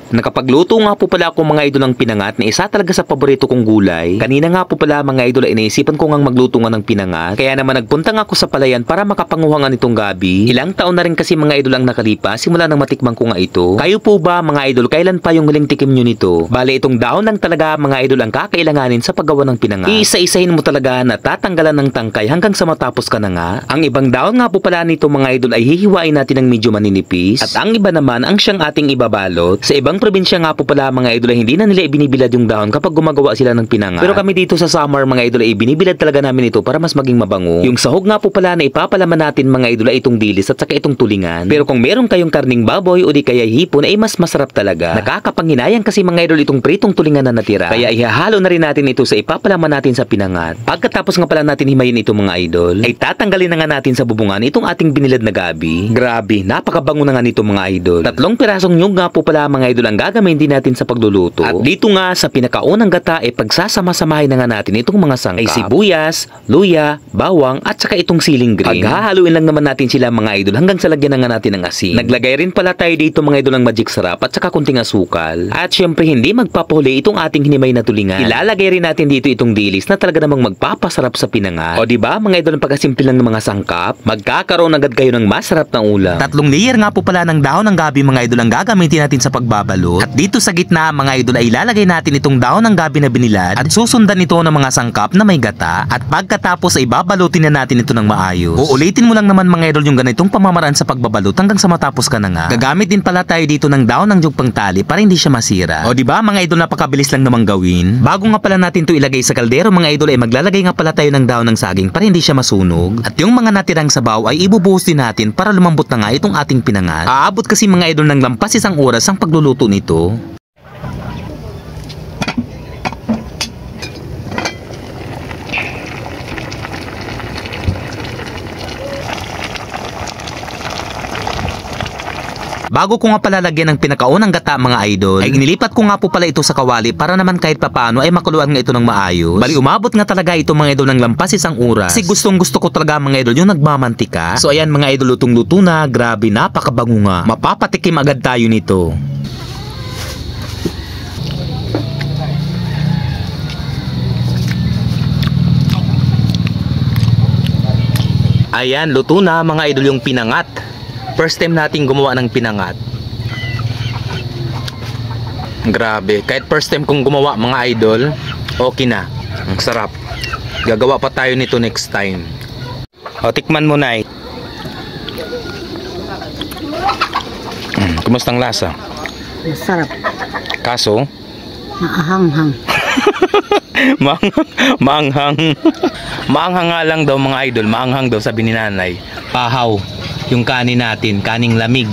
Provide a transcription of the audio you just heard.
Nakapagluto nga po pala ako mga idol ng pinangat na isa talaga sa paborito kong gulay. Kanina nga po pala mga idol ay naisipan ko ngang magluto nga ng pinangat. Kaya naman nagpunta nga ako sa palayan para makapanguha nga nitong gabi. Ilang taon na rin kasi mga idol ang nakalipas simula nang matikman ko nga ito. Kayo po ba mga idol, kailan pa yung huling tikim nyo nito? Bale itong dahon lang talaga mga idol ang kakailanganin sa paggawa ng pinangat. Iisa-isahin mo talaga na tatanggalan ng tangkay hanggang sa matapos ka na nga. Ang ibang dahon nga po pala nito mga idol ay hihiwain natin ng medyo maninipis. At ang iba naman ang siyang ating ibabalot. Sa ibang probinsya nga po pala mga idol ay hindi na nila ibinibilad yung dahon kapag gumagawa sila ng pinangat. Pero kami dito sa summer mga idol ay ibinibilad talaga namin ito para mas maging mabango. Yung sahog nga po pala na ipapalaman natin mga idol ay itong dilis at saka itong tulingan. Pero kung meron kayong karning baboy o di kaya hipon ay mas masarap talaga. Nakakapanghinayang kasi mga idol itong pritong tulingan na natira. Kaya ihahalo na rin natin ito sa ipapalaman natin sa pinangat. Pagkatapos nga pala natin himayin ito mga idol ay tatanggalin na nga natin sa bubungan itong ating binilad na gabi. Grabe, napakabango na nga nito mga idol. 3 pirasong nyug nga po pala mga idol ang gagamitin din natin sa pagluluto. At dito nga sa pinakaunang gata ay pagsasama-samahin na nga natin itong mga sangkap. Ay sibuyas, luya, bawang at saka itong siling green. Paghahaluin lang naman natin sila mga idol hanggang sa lagyan na nga natin ng asin. Naglagay rin pala tayo dito mga idol ng magic sarap at saka kunting asukal. At syempre hindi magpapahuli itong ating hinimay na tulingan. Ilalagay rin natin dito itong dilis na talaga namang magpapasarap sa pinangat. O diba mga idol, ang pagkasimple lang ng mga sangkap, magkakaroon agad kayo ng masarap na ulam. 3 layer nga po pala ng dahon ng gabi mga idol ang gagamitin natin sa pagbabalot. At dito sa gitna mga idol ay ilalagay natin itong dahon ng gabi na binilad at susundan ito ng mga sangkap na may gata. At pagkatapos ay babalutin na natin ito ng maayos. Uulitin mo lang naman mga idol yung ganitong pamamaraan sa pagbabalot hanggang sa matapos ka na nga. Gagamit din pala tayo dito ng dahon ng jug pang tali para hindi siya masira. O diba mga idol, napakabilis lang namang gawin. Bago nga pala natin ito ilagay sa kaldero mga idol ay maglalagay nga pala tayo ng dahon ng saging para hindi siya masunog. At yung mga natirang sabaw ay ibubuhos din natin para lumambot na nga itong ating pinangat. Aabot kasi mga idol ng lampas 1 oras ang pagluluto nito. Bago ko nga pala lagyan ng pinakaunang gata mga idol, ay inilipat ko nga po pala ito sa kawali para naman kahit papano ay makuluan nga ito ng maayos. Bali umabot nga talaga ito mga idol ng lampas 1 oras. Kasi gustong gusto ko talaga mga idol yung nagmamantika. So ayan mga idol, lutong luto na. Grabe, napakabango nga. Mapapatikim agad tayo nito. Ayan, luto na mga idol yung pinangat. First time nating gumawa ng pinangat. Grabe, kahit first time kong gumawa mga idol, okay na. Ang sarap. Gagawa pa tayo nito next time. O, tikman mo na. Kumusta ang lasa? Masarap. Kaso? Maahanghang. Maanghang. Maanghang nga lang daw mga idol. Maanghang daw sabi ni nanay. Pahaw yung kanin natin, kaning lamig.